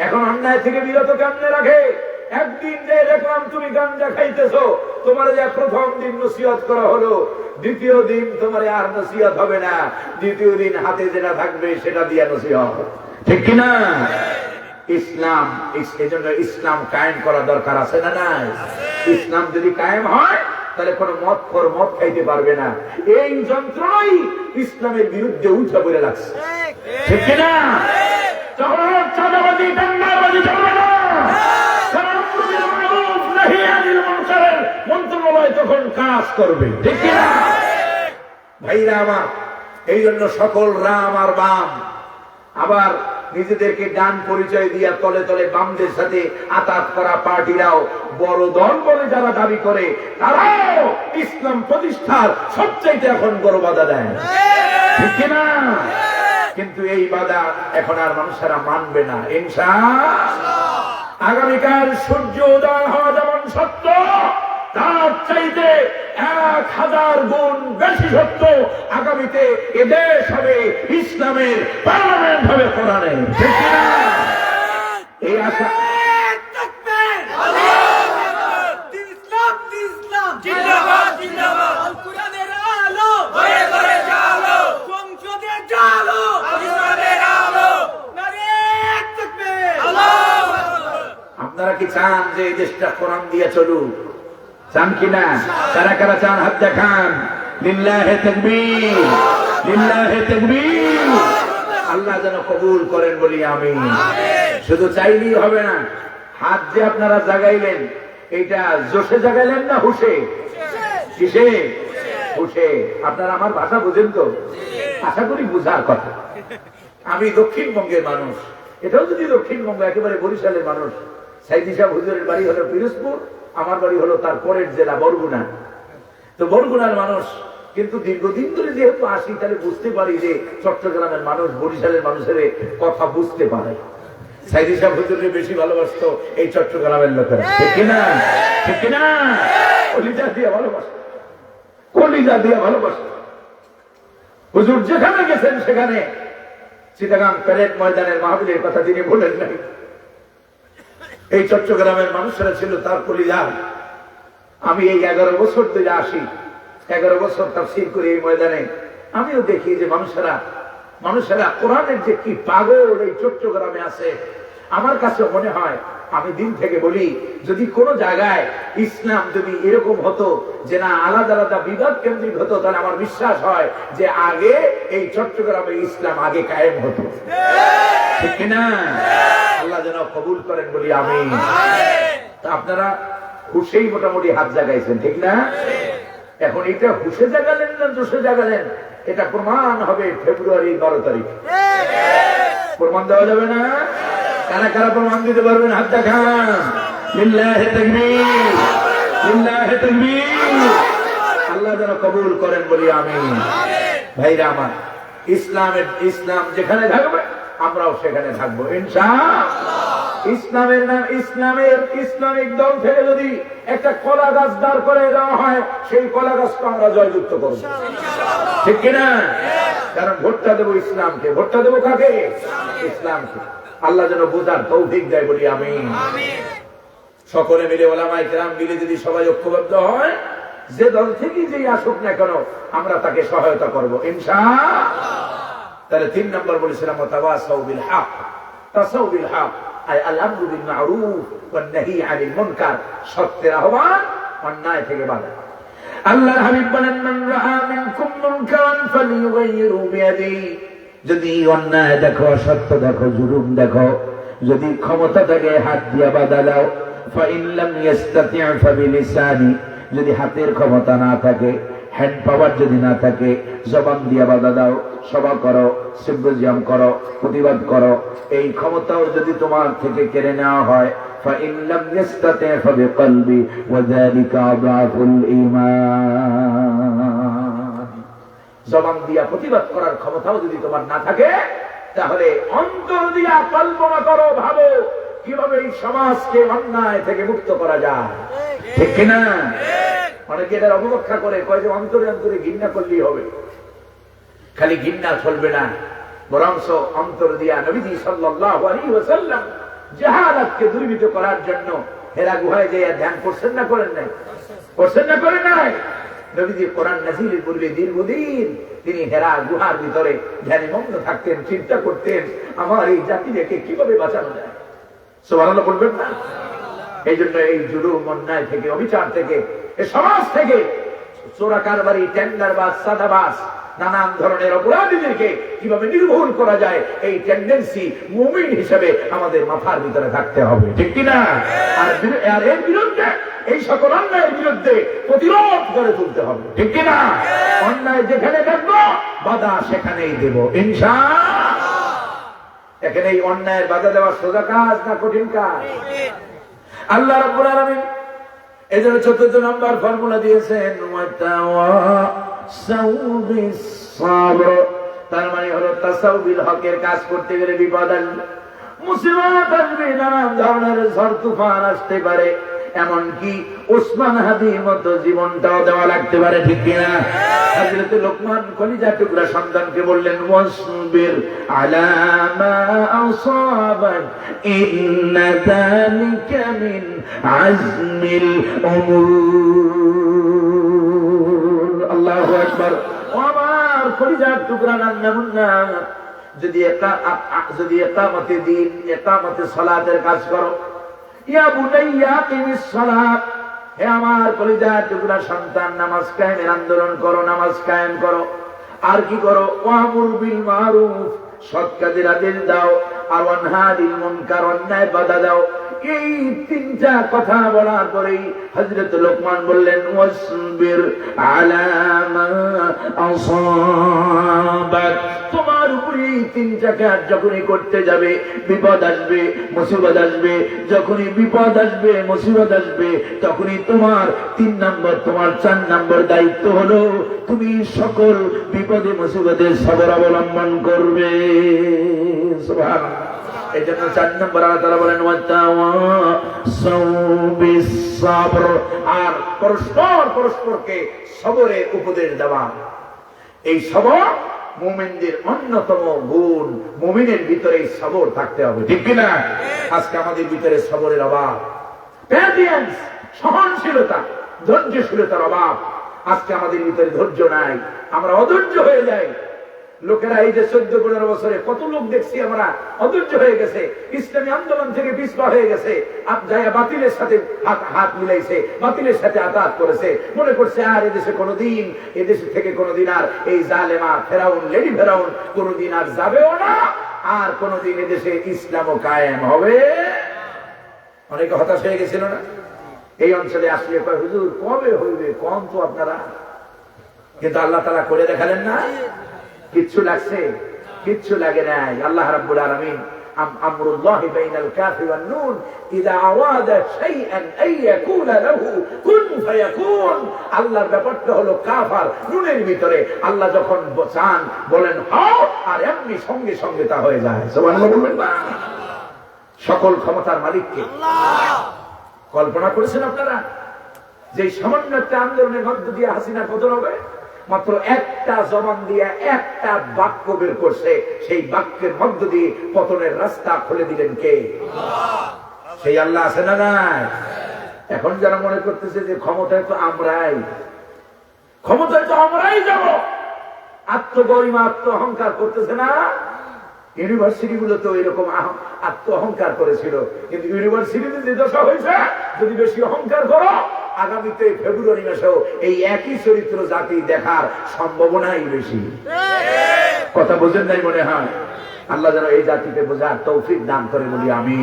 এখন অন্যায় থেকে বিরত কেমনে রাখে? একদিন যে দেখলাম তুমি গাঞ্জা খাইতেছো, তোমার যে প্রথম দিন নসিহত করা হলো, দ্বিতীয় দিন তোমার আর নসিহত হবে না, দ্বিতীয় দিন হাতে যেটা থাকবে সেটা দিয়ে নসিহত, ঠিক কিনা? ইসলাম, এজন্য ইসলাম কায়েম করা দরকার আছে না নাই? ইসলাম যদি কায়েম হয় তাহলে কোন মদখোর মদ খাইতে পারবে না। এই যন্ত্রই ইসলামের বিরুদ্ধে উঠে পড়ে লাগছে, ঠিক কিনা? যখন চাঁদাবাজি দাঙ্গাবাজি চলবে না, মন্ত্রণালয় তখন কাজ করবে, ঠিক কিনা? ভাইরা আমার, এই জন্য সকল রাম আর বাম আবার নিজেদেরকে ডান পরিচয় দিয়া তলে তলে বামদের সাথে আতাত করা পার্টিরাও বড় দল বলে যারা দাবি করে, তারাও ইসলাম প্রতিষ্ঠার সবচাইতে এখন বড় বাধা দেয়, ঠিক কিনা? কিন্তু এই বাধা এখন আর মানুষেরা মানবে না ইনশাআল্লাহ। আগামীকাল সূর্য উদয় হওয়া যেমন সত্য, তার চাইতে 1000 গুণ বেশি সত্য আগামীতে এদেশ হবে ইসলামের পার্লামেন্ট হবে কোরআনের, ঠিক কিনা? এই আশা আপনারা কি চান যে এই দেশটা কোরআন দিয়ে চলুক? চান কিনা? কারা কারা চান হাত দেখান। লিল্লাহে তাকবীর, লিল্লাহে তাকবীর। আল্লাহ যেন কবুল করেন বলি আমিন। শুধু চাইলেই হবে না, হাত যে আপনারা জাগাইলেন এটা জোশে জাগাইলেন না হুশে? কিসে? হুশে। আপনারা আমার ভাষা বুঝেন তো? আশা করি বুঝার কথা। আমি দক্ষিণবঙ্গের মানুষ, এটাও যদি দক্ষিণবঙ্গ, একেবারে বরিশালের মানুষ। সাইদি সাহেব হুজুরের বাড়ি হলো পিরোজপুর, আমার বাড়ি হলো তার পরের জেলা বরগুনা। তো বরগুনার মানুষ, কিন্তু দীর্ঘদিন ধরে যেহেতু আসি তাহলে বুঝতে পারি যে চট্টগ্রামের মানুষ বরিশালের মানুষের কথা বুঝতে পারে। সাইদি সাহেব হুজুরকে বেশি ভালোবাসত এই চট্টগ্রামের লোকেরা, ঠিক কিনা? ঠিক কিনা? কলিজা দিয়ে ভালোবাসত, কলিজা দিয়ে ভালোবাসত। হুজুর যেখানে গেছেন সেখানে চিটাগাং প্যারেড ময়দানের মাহফিলের কথা তিনি বলেন নাই। এই চট্টগ্রামের মানুষেরা ছিল তার কলিজা। আমি এই 11 বছর ধরে আসি, 11 বছর তাফসীর করি এই ময়দানে। আমিও দেখি যে মানুষেরা কোরআনের যে কি পাগল এই চট্টগ্রামে আছে। আমার কাছে মনে হয়, আমি দিন থেকে বলি, যদি কোনো জায়গায় ইসলাম যদি এরকম হতো যে না আলাদা আলাদা বিবাদ কেন্দ্রিক হতো, তাহলে আমার বিশ্বাস হয় যে আগে এই চট্টগ্রামে ইসলাম আগে কায়েম হতো, ঠিক কিনা? আল্লাহ যেন কবুল করেন বলি আমিন। আপনারা হুশেই মোটামুটি হাত জাগাইছেন, ঠিক না? এখন এটা হুশে জাগালেন না জোশে জাগালেন, এটা প্রমাণ হবে ফেব্রুয়ারি 12 তারিখ। প্রমাণ দেওয়া যাবে না? কারা কারা প্রমাণ দিতে পারবেন? হাত দেখান। লিল্লাহি তাকবীর, লিল্লাহি তাকবীর। আল্লাহ যেন কবুল করেন বলি আমিন। ভাইরা আমার, ইসলাম যেখানে থাকবে আমরাও সেখানে থাকবো ইনশাআল্লাহ। ইসলামের নাম, ইসলামিক দল থেকে যদি একটা কলা গাছ দাঁড় করে দেওয়া হয়, সেই কলা গাছকে আমরা জয়যুক্ত করবো, ঠিক কিনা? কারণ ভোটটা দেবো ইসলামকে। ভোটটা দেবো কাকে? ইসলামকে। আল্লাহ যেন বোঝার তৌফিক দেয় বলি আমিন। সকলে মিলে, ওলামায়ে কেরাম মিলে যদি সবাই ঐক্যবদ্ধ হয়, যে দল থেকে যেই আসুক না কেন আমরা তাকে সহায়তা করবো ইনশাআল্লাহ। তাহলে 3 নম্বর বলেছিলাম তাওয়াসাউ বিল হক। তাওয়াসাউ বিল হক I Al আমরু bill Maruf one নাহি আনিল মুনকার, সত্যের আহ্বান, অন্যায় থেকে বাধা। আল্লাহর হাবিব বলেন, মান রাআ মিনকুম মুনকারান ফালিয়ুগাইয়িরু বিয়াদিহি, যদি অন্যায় দেখো, অসত্য দেখো, জুলুম দেখো, যদি ক্ষমতা থাকে হাত দিয়া বাধা দাও। ফাইন লাম ইস্তাতি' ফাবিলিসানি, যদি হাতের ক্ষমতা না থাকে, হ্যান্ড পাওয়ার যদি না থাকে, জবান দিয়া বাধা দাও, সভা করো, সিম্পোজিয়াম করো, প্রতিবাদ করো। এই ক্ষমতাও যদি তোমার থেকে কেড়ে নেওয়া হয়, ফাইন লাম ইস্তাতি' ফাবিকলবি ওয়া যালিকা আযআফুল ঈমান। জবান দিয়া প্রতিবাদ করার ক্ষমতাও যদি তোমার না থাকে, তাহলে অন্তর দিয়া কল্পনা করো, ভাবো কিভাবে এই সমাজকে অন্যায় থেকে মুক্ত করা যায়, ঠিক কিনা? অনেকে এটার অবব্যাখ্যা করে, কয় যে অন্তরে অন্তরে ঘৃণা করলেই হবে। খালি ঘৃণা চলবে না, বরঞ্চ অন্তর দিয়া নবীজি সাল্লাল্লাহু আলাইহি ওয়াসাল্লাম জাহালাতকে দূরীভূত করার জন্য হেরা গুহায় যে ধ্যান করছেন না, করেন নাই? করছেন না, করেন নাই? নবীজি কোরআন নাযিলের পূর্বে দীর্ঘদিন তিনি হেরা গুহার ভিতরে ধ্যানে মগ্ন থাকতেন, চিন্তা করতেন আমার এই জাতিকে কিভাবে বাঁচানো যায়। সুবহানাল্লাহ বলবেন না? এই জন্য এই জুলুম, অন্যায় থেকে, অবিচার থেকে, এই সমাজ থেকে, চোরা কারবারি, টেন্ডারবাজ, সাদাবাজ, নানান ধরনের অপরাধীদেরকে কিভাবে নির্মূল করা যায়, এই টেন্ডেন্সি মুমিন হিসেবে আমাদের মাথার ভিতরে থাকতে হবে, ঠিক কিনা? আর এর বিরুদ্ধে, এই সকল অন্যায়ের বিরুদ্ধে প্রতিরোধ করে তুলতে হবে, ঠিক কিনা? অন্যায় যেখানে দেখবো বাধা সেখানেই দেব ইনশাআল্লাহ। এখানে এই অন্যায়ের বাধা দেওয়া সোজা কাজ না কঠিন কাজ? আল্লাহ রাব্বুল আলামিন এজন্য 14 নম্বর ফর্মুলা দিয়েছেন, ওয়াতাওয়াসাউ বিস সাবর। তার মানে হলো তাসাউ বিল হকের কাজ করতে গেলে বিপদ আসবে, মুসিবত আসবে, নানান ধরনের ঝড় তুফান আসতে পারে, এমনকি ওসমান হাদির মতো জীবনটাও দেওয়া লাগতে পারে, ঠিক কিনা? হযরত লোকমান কলিজা টুকরা সন্তানকে বললেন, ওয়াসবির আলা মা আসাবাক ইন্না যালিকা মিন আজমিল উমুর। আল্লাহু আকবার। ও আমার কলিজা টুকরা নান্না, যদি ইকামতে দ্বীন, ইকামতে সালাতের কাজ করো, ইয়া বুনাইয়া কিমিস সালাত, হে আমার কলিজার টুকরা সন্তান, নামাজ কায়েমের আন্দোলন করো, নামাজ কায়েম করো। আর কি করো? ওয়ামুর বিল মারুফ, সৎ কাজের আদেশ দাও, আর ওয়ানহা আনিল মুনকার, অন্যায় বাধা দাও। এই 3টা কথা বলার পরেই হযরত লোকমান বললেন, ওয়াসবির আলা মা আসাবাক। তোমার উপরে এই 3টা কাজ যখনই করতে যাবে, বিপদ আসবে, মুসিবত আসবে। যখনই বিপদ আসবে, মুসিবত আসবে, তখনই তোমার 3 নম্বর, তোমার 4 নম্বর দায়িত্ব হলো তুমি সকল বিপদে মুসিবতে সবর অবলম্বন করবে। সুবহানাল্লাহ। এই জন্য 4 নম্বর আল্লাহ তাআলা বলেন, ওয়াতাওয়াসাউ বিস সাবর, আর পরস্পরকে সবরের উপদেশ দেওয়া। এই সবর মুমিনদের অন্যতম গুণ, মুমিনের ভিতরে সবর থাকতে হবে, ঠিক কিনা? আজকে আমাদের ভিতরে সবরের অভাব, প্যাটিয়েন্স, সহনশীলতা, ধৈর্যশীলতার অভাব। আজকে আমাদের ভিতরে ধৈর্য নাই, আমরা অধৈর্য হয়ে যাই। লোকেরা এই যে 14-15 বছরে কত লোক দেখছি আমরা অধৈর্য হয়ে গেছে, ইসলামী আন্দোলন থেকে পিছপা হয়ে গেছে, বাতিলের সাথে হাত মিলাইছে, বাতিলের সাথে আতাত করেছে, মনে করছে আর এদেশে কোনোদিন, এদেশে থেকে কোনোদিন আর এই জালেমা ফেরাউন, লেডি ফেরাউন কোনোদিন আর যাবেও না, আর কোনোদিন এদেশে ইসলামও কায়েম হবে। অনেকে হতাশ হয়ে গেছিল না? এই অঞ্চলে আসলে কয়, হুজুর কবে হইবে, কম তো আপনারা কিন্তু আল্লাহ তাআলা করে দেখালেন না। কিচ্ছু লাগছে? কিচ্ছু লাগে নাই। আল্লাহ রাব্বুল আলামিন আমরুল্লাহি বাইনাল কাফি ওয়ান নুন ইযা আরাদা শাইআন আন ইয়াকুনা লাহু কুন ফায়াকুন। আল্লাহর ব্যাপারটা হলো কাফ আর নুনের ভিতরে। আল্লাহ যখন চান বলেন হও, আর এমনি সঙ্গে সঙ্গে তা হয়ে যায়। সুবহানাল্লাহ বলবেন না? সকল ক্ষমতার মালিককে আল্লাহ। কল্পনা করেছেন আপনারা যে সামান্য একটা আন্দোলনের মধ্য দিয়ে হাসিনা পতন হবে? মাত্র একটা জবান দিয়ে একটা বাক্য বের করছে, সেই বাক্যের মধ্য দিয়ে পতনের রাস্তা খুলে দিলেন কে? সেই আল্লাহ আছে না নাই? এখন যারা মনে করতেছে যে ক্ষমতায় তো আমরাই যাব, আত্মগরিমা আত্ম অহংকার করতেছে না? ইউনিভার্সিটি গুলো তো এরকম আত্ম অহংকার করেছিল, কিন্তু ইউনিভার্সিটিতে যে দশা হয়েছে, যদি বেশি অহংকার করো আগামীতে ফেব্রুয়ারি মাসেও এই একই চরিত্র জাতি দেখার সম্ভাবনাই বেশি। কথা বোঝেন নাই মনে হয়? আল্লাহ যেন এই জাতিকে বোঝার তৌফিক দান করে বলি আমি।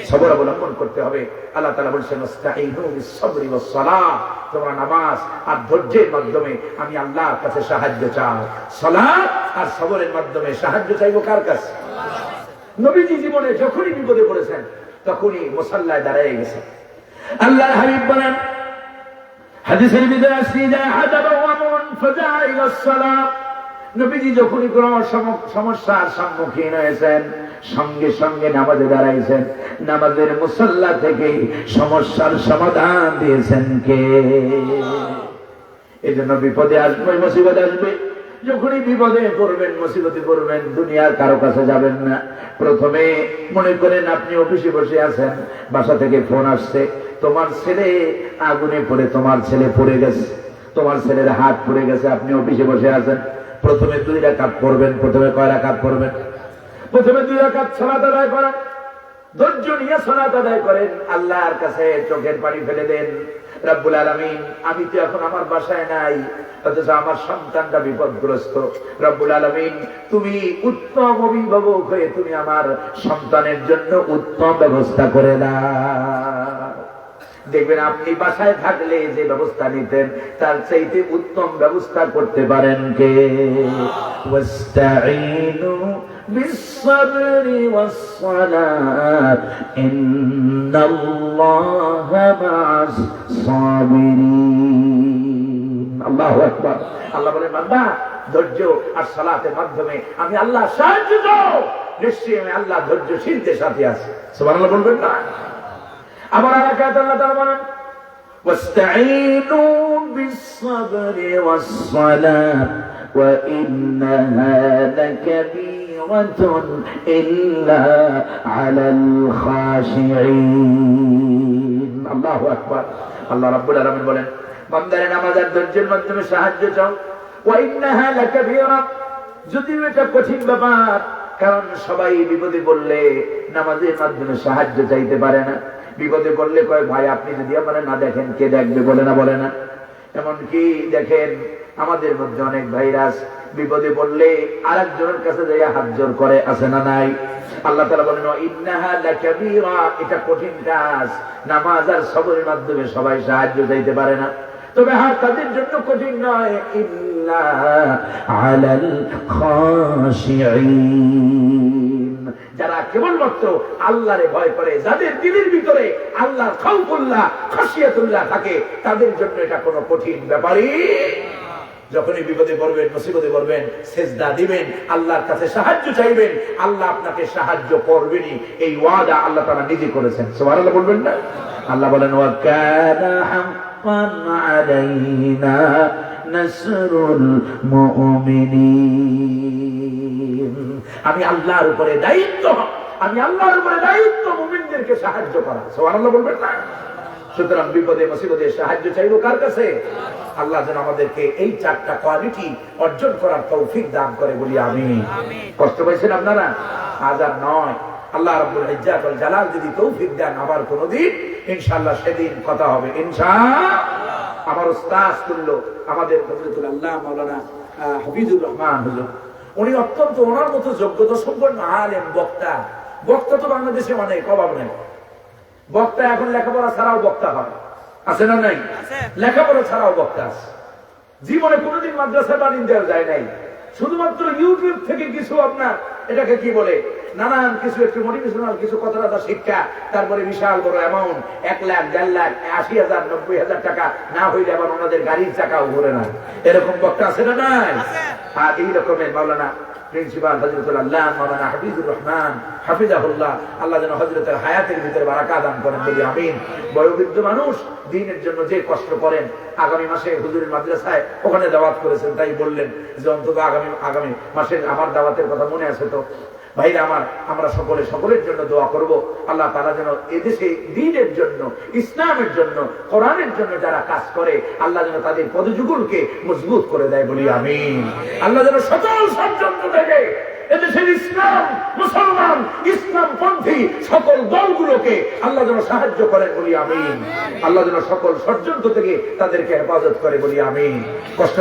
সবর অবলম্বন করতে হবে। আল্লাহ তাআলা বলেছেন ইসতাঈনু বিস-সাবরি ওয়াস-সালাহ, তোমরা নামাজ আর ধৈর্যের মাধ্যমে আমি আল্লাহর কাছে সাহায্য চাও। সালাত আর সবরের মাধ্যমে সাহায্য চাইবো কার কাছে? নবীজি জীবনে যখনই বিপদে পড়েছেন তখনই মুসাল্লায় দাঁড়িয়ে গেছেন। আল্লাহর হাবিব বলেন হাদিসের ভিতরে আসছে যা হাদাবা আমরুন ফাজা ইলাস সালাহ, নবীজি যখনই কোন সমস্যার সম্মুখীন হয়েছেন সঙ্গে সঙ্গে নামাজে দাঁড়াইছেন। নামাজের মুসাল্লা থেকে সমস্যার সমাধান দিয়েছেন কে? এই জন্য বিপদে আসবে, মুসিবত আসবে, যখনই বিপদে পড়বেন, মুসিবতে পড়বেন, দুনিয়ার কারো কাছে যাবেন না। প্রথমে মনে করেন আপনি অফিসে বসে আছেন, বাসা থেকে ফোন আসছে, তোমার ছেলে আগুনে পড়ে, তোমার ছেলে পড়ে গেছে, তোমার ছেলের হাত পড়ে গেছে, আপনি অফিসে বসে আছেন। প্রথমে 2 রাকাত পড়বেন। প্রথমে কয় রাকাত পড়বেন? প্রথমে 2 রাকাত সালাত আদায় করেন, ধৈর্য নিয়ে সালাত আদায় করেন, আল্লাহর কাছে চোখের পানি ফেলে দেন। রব্বুল আলামিন, আমি তো এখন আমার বাসায় নাই, অথচ আমার সন্তানটা বিপদগ্রস্ত। রব্বুল আলামিন, তুমি উত্তম অভিভাবক হয়ে তুমি আমার সন্তানের জন্য উত্তম ব্যবস্থা করে দাও। দেখবেন আপনি বাসায় থাকলে যে ব্যবস্থা নিতেন তার চাইতে উত্তম ব্যবস্থা করতে পারেন কে? ওয়াস্তাঈনু বিস-সাবরি ওয়াস-সালাহ ইন্নাল্লাহা মা'আস-সাবিরিন। আল্লাহু আকবার। আল্লাহ বলেন বান্দা ধৈর্য আর সালাতের মাধ্যমে আমি আল্লাহ সাহায্য দাও, নিশ্চয়ই আমি আল্লাহ ধৈর্যশীলদের সাথে আছি। সুবহানাল্লাহ বলবেন না? আবার আয়াত আল্লাহ তাআলা বলেন ওয়াস্তাঈনু বিস-সাবরি ওয়াস-সালাহ ওয়া ইন্নাহা লাকাবীরাতুন ইল্লা আলাল খাশিঈন। আল্লাহু আকবার। আল্লাহ রাব্বুল আলামিন বলেন বান্দারে নামাজ আর ধৈর্যের মাধ্যমে সাহায্য চাও। ওয়া ইন্নাহা লাকাবীরা, যদিও এটা কঠিন ব্যাপার, কারণ সবাই বিপদে পড়লে নামাজের মাধ্যমে সাহায্য চাইতে পারে না। বিপদে পড়লে কয় ভাই আপনি যদি আমার না দেখেন কে দেখবে? বলে না? এমনকি দেখেন আমাদের মধ্যে অনেক ভাইরাস বিপদে পড়লে আরেকজনের কাছে যাইয়া হাত জোর করে, আছে না নাই? আল্লাহ তাআলা বলেন ইন্নাহা লাকাবীরা, এটা কঠিন কাজ, নামাজ আর সবরের মাধ্যমে সবাই সাহায্য চাইতে পারে না। তবে হ্যাঁ, তাদের জন্য কঠিন নয়, ইল্লা আলাল খাশিঈন, যারা কেবলমাত্র আল্লাহরে ভয় করে, যাদের দিলের ভিতরে আল্লাহর খাউফুল্লাহ খাশিয়াতুল্লাহ থাকে, তাদের জন্য এটা কোনো কঠিন ব্যাপারই। যখনই বিপদে পড়বেন, মুসিবতে পড়বেন, সেজদা দিবেন, আল্লাহর কাছে সাহায্য চাইবেন, আল্লাহ আপনাকে সাহায্য করবেনই, এই ওয়াদা আল্লাহ তাআলা নিজে করেছেন। সুবহানাল্লাহ বলবেন না? আল্লাহ বলেন ওয়া কানা হাক্কান আলাইনা নাসরুল মুমিনিন, আমি আল্লাহর উপরে দায়িত্ব, মুমিনদেরকে সাহায্য করা। সুবহানাল্লাহ বলবেন না? সুতরাং বিপদে মুসিবতে সাহায্য চাইবো কার কাছে? আল্লাহ যেন আমাদেরকে এই 4টা কোয়ালিটি অর্জন করার তৌফিক দান করে বলি আমিন। কষ্ট পাইছেন আপনারা? আজ আর নয়, আল্লাহ রাব্বুল ইজ্জাত ওয়াল জালাল যদি তৌফিক দেন আবার কোনদিন ইনশাআল্লাহ সেদিন কথা হবে ইনশাআল্লাহ। আমার উস্তাদ তুল্য আমাদের হযরতুল আল্লাহ মাওলানা হাফিজুর রহমান হুজুর, উনি অত্যন্ত ওনার মতো যোগ্যতা সম্পন্ন আলেম, বক্তা তো বাংলাদেশে অনেক অভাব নেই। বক্তা এখন লেখাপড়া ছাড়াও বক্তা হয়, আছে না নাই? লেখাপড়া ছাড়াও বক্তা আছে। জীবনে কোনোদিন মাদ্রাসা বানিয়ে দেওয়া যায় নাই, শুধুমাত্র ইউটিউব থেকে কিছু আপনার এটাকে কি বলে নানান কিছু একটু মোটিভেশনাল কিছু কথা শিক্ষা, তারপরে বিশাল বড় অ্যামাউন্ট 1 লাখ 1.5 লাখ 80,000 90,000 টাকা না হইলে আবার ওনাদের গাড়ির চাকাও ঘুরে না, এরকম বক্তা আছে না নাই? আর এই রকমের মাওলানা প্রিন্সিপাল হযরতুল আল্লাহ মাওলানা হাফিজুর রহমান হাফিজাহুল্লাহ, আল্লাহ যেন হযরতের হায়াতের ভিতরে বারাকা দান করেন বলি আমিন। বয়োবৃদ্ধ মানুষ দিনের জন্য যে কষ্ট করেন, আগামী মাসে হুজুরের মাদ্রাসায় ওখানে দাওয়াত করেছেন, তাই বললেন যে অন্তত আগামী মাসে আমার দাওয়াতের কথা মনে আছে তো? ভাইরা আমার, আমরা সকলের জন্য দোয়া করব, আল্লাহ তাআলা যেন এদেশে দ্বীনের জন্য, ইসলামের জন্য, কোরআনের জন্য যারা কাজ করে, আল্লাহ যেন তাদের পদযুগলকে মজবুত করে দেয় বলি আমিন। আল্লাহ যেন সকল ষড়যন্ত্র থেকে এদেশের ইসলাম, মুসলমান, ইসলামপন্থী সকল দলগুলোকে আল্লাহ যেন সাহায্য করেন বলি আমিন। আল্লাহ যেন সকল ষড়যন্ত্র থেকে তাদেরকে হেফাজত করে বলি আমিন। কষ্ট